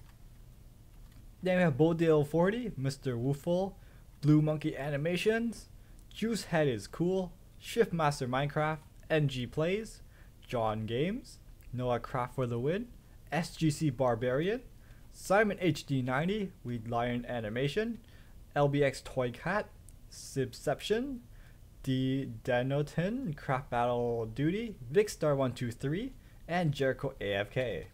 Then we have Bodale 40, Mr. Woofle, Blue Monkey Animations, Juice Head is Cool, Shiftmaster Minecraft, NG Plays, John Games, Noah Craft for the Win, SGC Barbarian, Simon HD90, Weed Lion Animation, LBX Toy Cat, Sibception, D Denotin, Craft Battle Duty, Vicstar123, and Jericho AFK.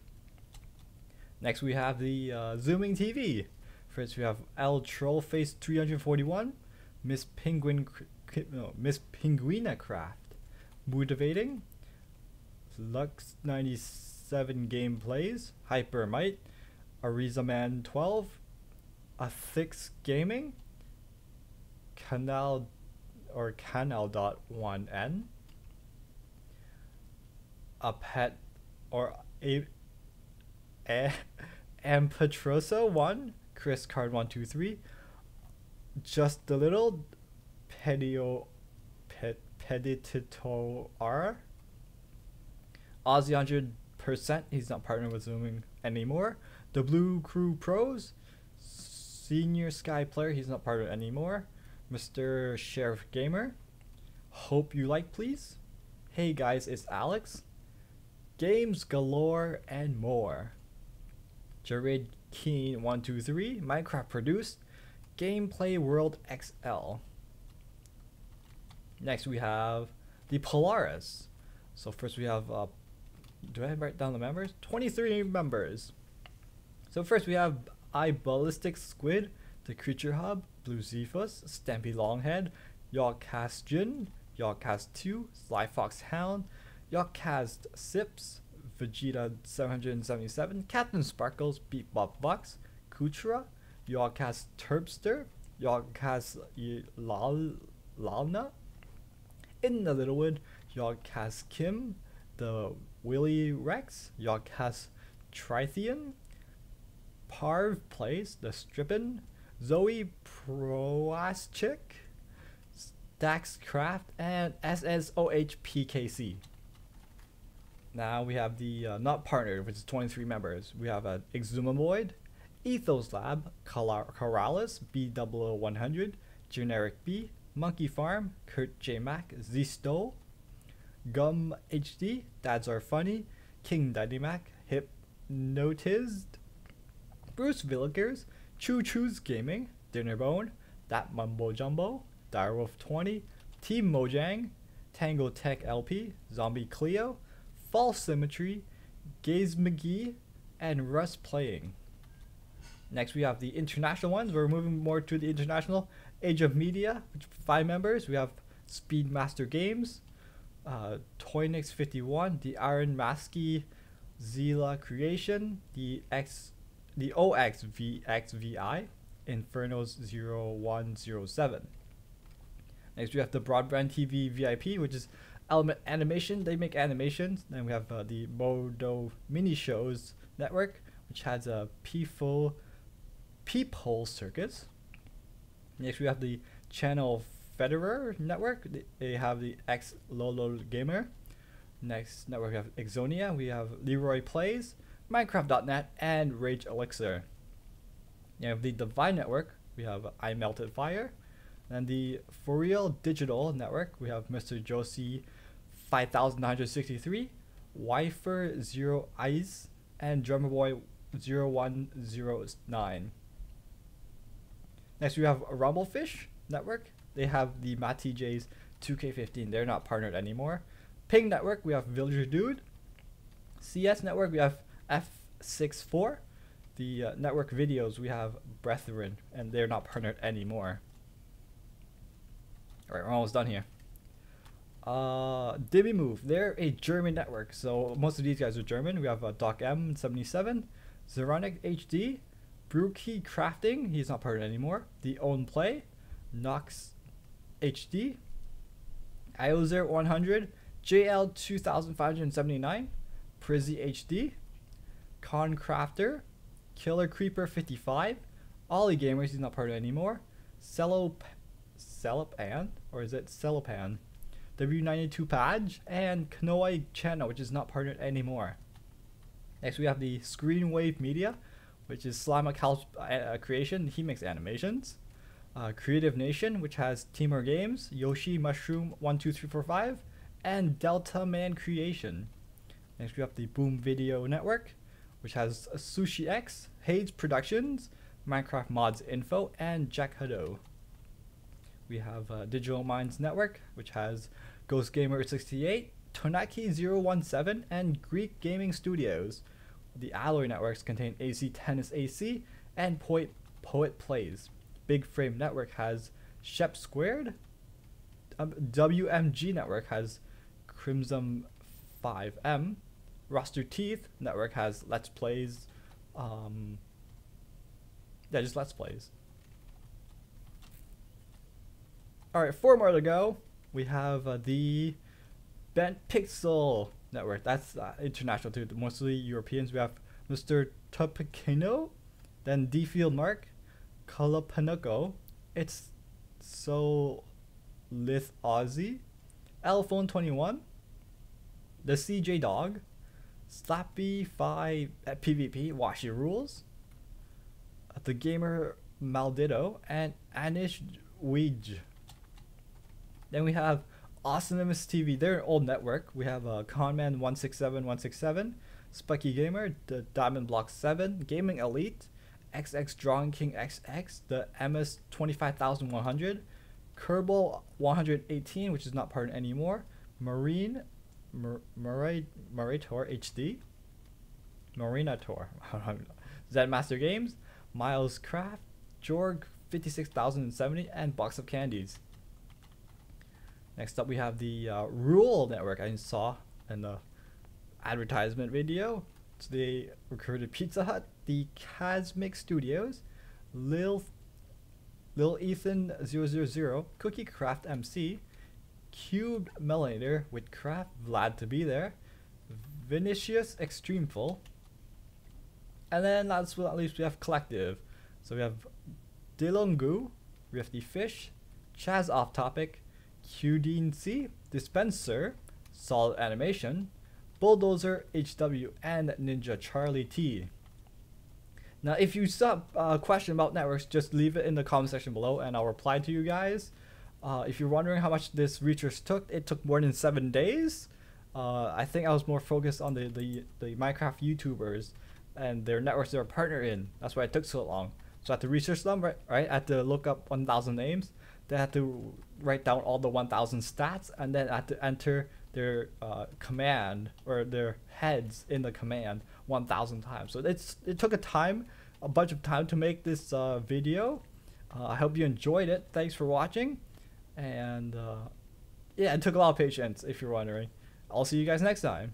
Next we have the zooming TV. First we have L Trollface 341, Miss Penguina Craft, Motivating, Lux 97 Gameplays, Hypermite, Arizaman 12, Athix Gaming, Canal.1N, a pet or a Ampetrosa 1, Chris Card 123, Just a Little, Peditito R, Ozzy 100%, he's not partnered with Zooming anymore. The Blue Crew Pros, Senior Sky Player, he's not partnered anymore. Mr. Sheriff Gamer, Hope You Like Please, Hey Guys, It's Alex, Games Galore, and more. Jared Keen 123, Minecraft Produced, Gameplay World XL. Next we have the Polaris. So first we have, do I write down the members? 23 members. So first we have Ballistic Squid, The Creature Hub, Blue Zephus, Stampy Longhead, Yogcast Jin, Yogcast 2, Sly Fox Hound, Yogcast Sips, Vegeta 777, Captain Sparkles, Beat Bop Box, Kuchra, Yogcast Terpster, Yogcast Lalna, In the Littlewood, Yogcast Kim, The Willy Rex, Yogcast Trithean, Parv Plays, The Strippin, Zoe Proaschik, Staxcraft, and SSOHPKC. Now we have the not partnered, which is 23 members. We have Exumamoid, Ethos Lab, Corrales, B000100, Generic B, Monkey Farm, Kurt J Mac, Zisto, Gum HD, Dads Are Funny, King Dynamak, Hypnotized, Bruce Villikers, Choo Choo's Gaming, Dinnerbone, That Mumbo Jumbo, Direwolf 20, Team Mojang, Tango Tech LP, Zombie Cleo, False Symmetry, Gaze McGee, and Russ Playing. Next we have the international ones. We're moving more to the international. Age of Media, 5 members. We have Speedmaster Games, Toynix 51, the Iron Masky, Zila Creation, the OXVXVI, Infernos 0107. Next we have the Broadband TV VIP, which is Element Animation. They make animations. Then we have the Modo Mini Shows Network, which has a Peephole Circus. Next we have the Channel Federer Network. They have the X Lolo Gamer. Next network we have Exonia. We have Leroy Plays, Minecraft.net, and Rage Elixir. You have the Divine Network. We have I Melted Fire. And the For Real Digital Network, we have Mr. Josie 5963, Wifer 0 Eyes, and Drummerboy 0109. Next we have Rumblefish Network. They have the Matty J's 2K15. They're not partnered anymore. Ping Network, we have Villager Dude. CS Network, we have F64. The network videos, we have Brethren, and they're not partnered anymore. Alright, we're almost done here. Dibby Move, they're a German network, so most of these guys are German. We have Doc M77, Zeronic HD, Brewkey Crafting, he's not partnered anymore. The Own Play, Nox HD, Iozer 100, JL 2579, Prizzy HD, Con Crafter, Killer Creeper 55, Ollie Gamers, he's not partnered anymore. Celopan, or is it Celopan? W92 Padge, and Kanoi Channel, which is not partnered anymore. Next we have the Screenwave Media, which is Slima Cal's creation. He makes animations. Creative Nation, which has Teamer Games, Yoshi Mushroom 12345, and Delta Man Creation. Next we have the Boom Video Network, which has Sushi X, Hades Productions, Minecraft Mods Info, and Jack Hutto. We have Digital Minds Network, which has Ghost Gamer 68, Tonaki 017, and Greek Gaming Studios. The Alloy networks contain AC Tennis AC and Poet Plays. Big Frame Network has Shep Squared. WMG Network has Crimson 5M. Roster Teeth Network has Let's Plays. Just Let's Plays. Alright, 4 more to go. We have the Bent Pixel Network. That's international too, mostly Europeans. We have Mr. Topicino, then D Field Mark, Kalapanoko, It's So Lith Aussie, Elephone 21, the CJ Dog, Slappy 5 at PvP, Washi Rules, the Gamer Maldito, and Anish Weej. Then we have Awesomeness TV, they're an old network. We have Conman 167167, Spucky Gamer, the Diamond Block 7, Gaming Elite, XX Drawing King XX, the MS 25100, Kerbal 118, which is not part anymore, Marine Marinator HD, Marinator, Zmaster Games, Miles Craft, Jorg 56070, and Box of Candies. Next up, we have the Rule Network I saw in the advertisement video. So they recruited Pizza Hut, the Casmic Studios, Lil Ethan 000, Cookie Craft MC, Cubed Melanator with Craft, Vlad to be there, Vinicius Extremeful, and then last but not least we have Collective. So we have Dilungu, we have the Fish, Chaz Off Topic, QDNC, Dispenser, Solid Animation, Bulldozer HW, and Ninja Charlie T. Now if you still have a question about networks, just leave it in the comment section below and I'll reply to you guys. If you're wondering how much this research took, it took more than 7 days. I think I was more focused on the Minecraft YouTubers and their networks they were partnered in. That's why it took so long. So I had to research them, right? I had to look up 1,000 names. Then I had to write down all the 1,000 stats, and then I had to enter their command or their heads in the command 1,000 times. So it took a bunch of time to make this video. I hope you enjoyed it. Thanks for watching, and yeah, it took a lot of patience if you're wondering. I'll see you guys next time.